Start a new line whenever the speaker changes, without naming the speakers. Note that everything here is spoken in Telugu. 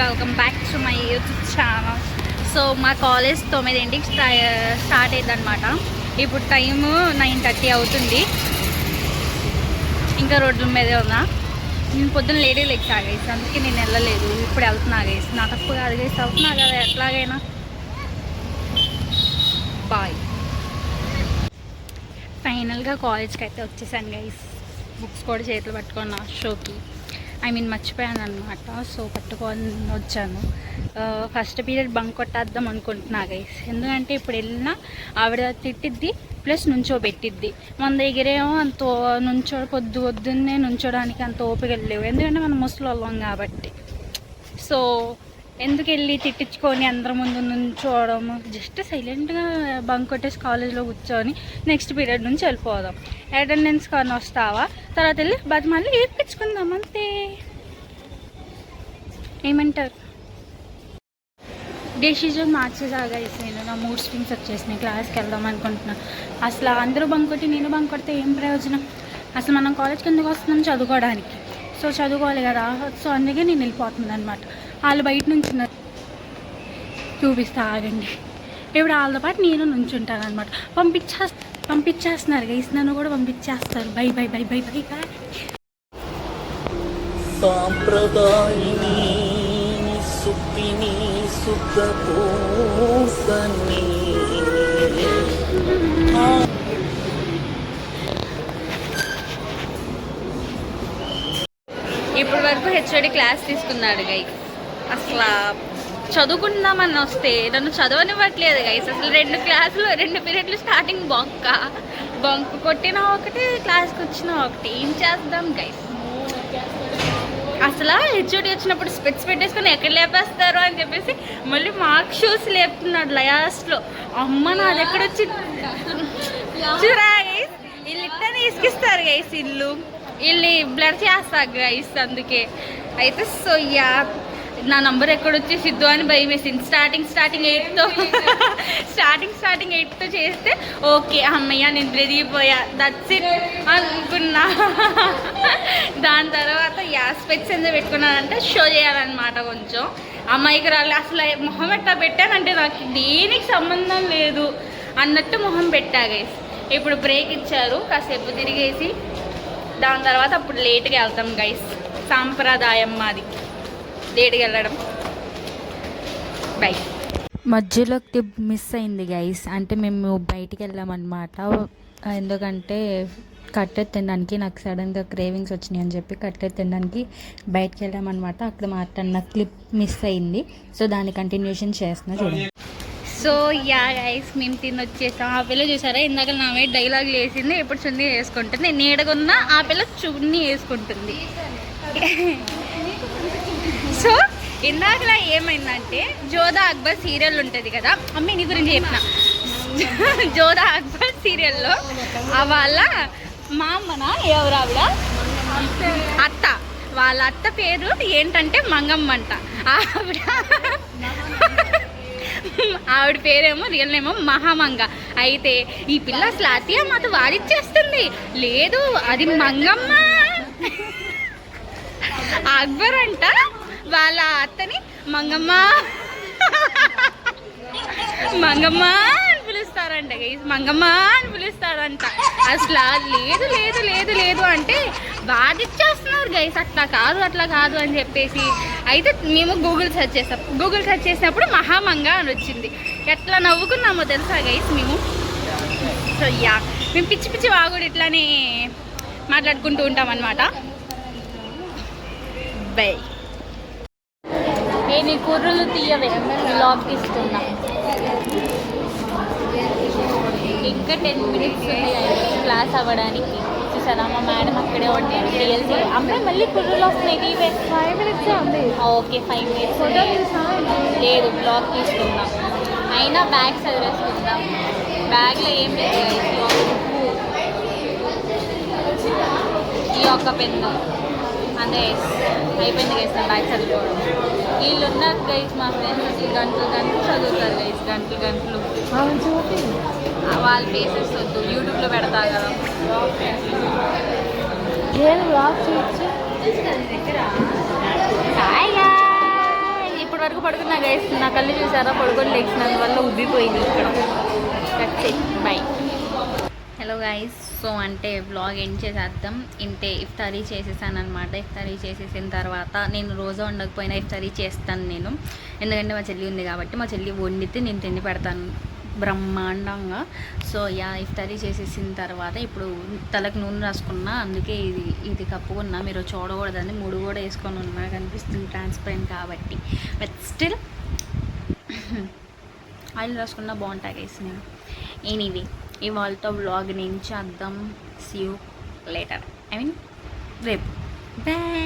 Welcome back to my YouTube channel. So మా కాలేజ్ 9ంటికి స్టార్ట్ అయింది అనమాట. ఇప్పుడు టైము 9:30 అవుతుంది. ఇంకా రోడ్ల మీదే ఉన్నా. నేను పొద్దున్న లేడీ లెక్స్ ఆగేసి, అందుకే నేను వెళ్ళలేదు. ఇప్పుడు వెళ్తున్నా ఆగేసి. నా తప్పు కాదు గైస్, అవుతున్నా కదా ఎట్లాగైనా. బాయ్. ఫైనల్గా కాలేజ్కి అయితే వచ్చేసాను గైస్. బుక్స్ కూడా చేతులు పట్టుకున్నా షోకి. మర్చిపోయాను అనమాట. సో పట్టుకొని వచ్చాను. ఫస్ట్ పీరియడ్ బంక్ కొట్టేద్దాం అనుకుంటున్నా గైస్. ఎందుకంటే ఇప్పుడు వెళ్ళినా ఆవిడ తిట్టిద్ది, ప్లస్ నుంచోబెట్టిద్ది. మన దగ్గరేమో అంత పొద్దున్నే నుంచోడానికి అంత ఓపిక లేవు, ఎందుకంటే మనం ముసలి వాళ్ళం కాబట్టి. సో ఎందుకు వెళ్ళి తిట్టించుకొని అందరి ముందు నుంచోవడం, జస్ట్ సైలెంట్గా బంక్ కొట్టేసి కాలేజ్లో కూర్చొని నెక్స్ట్ పీరియడ్ నుంచి వెళ్ళిపోదాం. అటెండెన్స్ కానీ వస్తావా, తర్వాత వెళ్ళి మళ్ళీ ఏర్పించుకుందాం అంతే. ఏమంటారు? డెసిజన్ మార్చేసాగా నేను. నా మూడ్ స్వింగ్స్ వచ్చేసినాయి. క్లాస్కి వెళ్దాం అనుకుంటున్నాను. అసలు అందరూ బంక్ కొట్టి నేను బంక్ కొడితే ఏం ప్రయోజనం? అసలు మనం కాలేజ్కి ఎందుకు వస్తున్నాం? చదువుకోవడానికి. సో చదువుకోవాలి కదా. సో అందుకే నేను వెళ్ళిపోతుంది అనమాట. వాళ్ళు బయట నుంచి చూపిస్తా ఆగండి. ఇప్పుడు వాళ్ళతో పాటు నేను నుంచుంటాను అనమాట. పంపించేస్తున్నారు గైస్, నన్ను కూడా పంపించేస్తారు. Bye bye bye bye bye bye. సాంప్రదాయిని సుప్పిని సుఖపోసని. ఇప్పటి వరకు హెచ్ఓడి క్లాస్ తీసుకున్నాడు గైస్. అసలు చదువుకుందామని వస్తే నన్ను చదవనివ్వట్లేదు గైస్. అసలు 2 పీరియడ్లు స్టార్టింగ్ బంక్ కొట్టినా ఒకటి, క్లాస్కి వచ్చినా ఒకటి. ఏం చేద్దాం గైస్? అసలు హెచ్ఓడి వచ్చినప్పుడు స్పెట్స్ పెట్టేసుకొని ఎక్కడ లేపేస్తారు అని చెప్పేసి మళ్ళీ మార్క్ షూస్ లేపుతున్నాడు లాస్ట్లో. అమ్మ నాది ఎక్కడొచ్చి చూరా గైస్. వీళ్ళు ఇట్టని ఇసుకిస్తారు గైస్. వీళ్ళు బ్లర్ చేస్తారు గైస్. అందుకే అయితే సో నా నంబర్ ఎక్కడొచ్చి సిద్ధు అని భయం వేసింది. స్టార్టింగ్ 8తో చేస్తే ఓకే అమ్మయ్య నేను రెదిగిపోయా, దట్స్ ఇట్ అనుకున్నా. దాని తర్వాత స్పెక్స్ ఎందుకు పెట్టుకున్నానంటే షో చేయాలన్నమాట. కొంచెం అమ్మాయికి రాలే. అసలు మొహం ఎట్లా పెట్టానంటే నాకు దేనికి సంబంధం లేదు అన్నట్టు మొహం పెట్టా గైస్. ఇప్పుడు బ్రేక్ ఇచ్చారు, కాసేపు తిరిగేసి దాని తర్వాత అప్పుడు లేట్గా వెళ్తాం గైస్. సాంప్రదాయం మాది లేట్గా వెళ్ళడం. బై. మధ్యలో టిప్ మిస్ అయింది గైస్. అంటే మేము బయటికి వెళ్ళామన్నమాట. ఎందుకంటే కట్టెట్ తినడానికి నాకు సడన్గా క్రేవింగ్స్ వచ్చినాయి అని చెప్పి కట్టెట్ తినడానికి బయటికి వెళ్ళామన్నమాట. అక్కడ మాట్లాడిన క్లిప్ మిస్ అయింది. సో దాన్ని కంటిన్యూషన్ చేస్తున్నా చూడండి. సో గైస్ మేము తినొచ్చేసాం. ఆ పిల్ల చూసారా, ఇందాక నా మీద డైలాగ్ వేసింది. ఇప్పుడు చున్నీ వేసుకుంటుంది. నీడగున్న ఆ పిల్ల చున్నీ వేసుకుంటుంది. సో ఇందాకలా ఏమైందంటే జోధా అక్బర్ సీరియల్ ఉంటుంది కదా, అమ్మ నీ గురించి చెప్పిన. జోధా అక్బర్ సీరియల్లో వాళ్ళ మా అమ్మన ఎవరు ఆవిడ అత్త, వాళ్ళ అత్త పేరు ఏంటంటే మంగమ్మ అంట. ఆవిడ పేరేమో రియల్ నేమో మహామంగ. అయితే ఈ పిల్ల అసలు అతియా మాత వాడిచ్చేస్తుంది. లేదు అది మంగమ్మ. అక్బర్ అంట వాళ్ళ అత్తని మంగమ్మ అని పిలుస్తారంట గైస్. మంగమ్మ అని పిలుస్తారంట. అసలు లేదు అంటే బాధిచ్చేస్తున్నారు గైస్. అట్లా కాదు అని చెప్పేసి. అయితే మేము గూగుల్ సెర్చ్ చేసినప్పుడు మహామంగ అని వచ్చింది. ఎట్లా నవ్వుకున్నామో తెలుసా గైస్ మేము. సో మేము పిచ్చి వాగుడు ఇట్లానే మాట్లాడుకుంటూ ఉంటాం అన్నమాట. బై. నీ కుర్రలు తీయవే, బ్లాగ్ తీస్తున్నా. ఇంకా 10 minutes ఉంది క్లాస్ అవ్వడానికి. చూసారా మా మేడం అక్కడే ఉంటాయి. రియల్సీ అమ్మాయి మళ్ళీ కుర్రలు వస్తున్నాయి. 5 minutes ఉంది. ఓకే 5 minutes లేదు, బ్లాగ్ తీసుకుందాం. అయినా బ్యాగ్ చదివేసుకుందాం. బ్యాగ్లో ఏం లేదు. ఈ ఒక్క పెన్ను అదే అయిపోయింది గైస్. నా బ్యాగ్ చదువుకోవడం. వీళ్ళు ఉన్నారు గైస్ మా ఫ్రెండ్స్. గంటలు చదువుతారు గైస్. గంటలు వాళ్ళ ఫేసెస్ వద్దు, యూట్యూబ్లో పెడతా కదా. హాయ్ వరకు పడుకున్నా గైస్, నా కళ్ళు చూసారా, పడుకొని లేచినందువల్ల ఉబ్బిపోయింది ఇక్కడ. బై. హలో గైస్, సో అంటే వ్లాగ్ ఎండ్ చేసేద్దాం. ఇంతే, ఇఫ్తారీ చేసేసాను అనమాట. ఇఫ్తారీ చేసేసిన తర్వాత నేను రోజా ఉండకపోయినా ఇఫ్తారీ చేస్తాను నేను, ఎందుకంటే మా చెల్లి ఉంది కాబట్టి. మా చెల్లి వండితే నేను తిండి పెడతాను బ్రహ్మాండంగా. సో యా, ఇఫ్తారీ చేసేసిన తర్వాత ఇప్పుడు తలకు నూనె రాసుకున్నా, అందుకే ఇది కప్పుకున్నా. మీరు చూడకూడదని 3 కూడా వేసుకొని ఉన్నా, కనిపిస్తుంది ట్రాన్స్పరెంట్ కాబట్టి. బట్ స్టిల్ ఆయిల్ రాసుకున్నా బాగుంటాయి గైస్ నేను. ఎనీవే, ఇవాళతో వ్లాగ్ నుంచి అర్థం. See you later, I mean రేపు. బాయ్.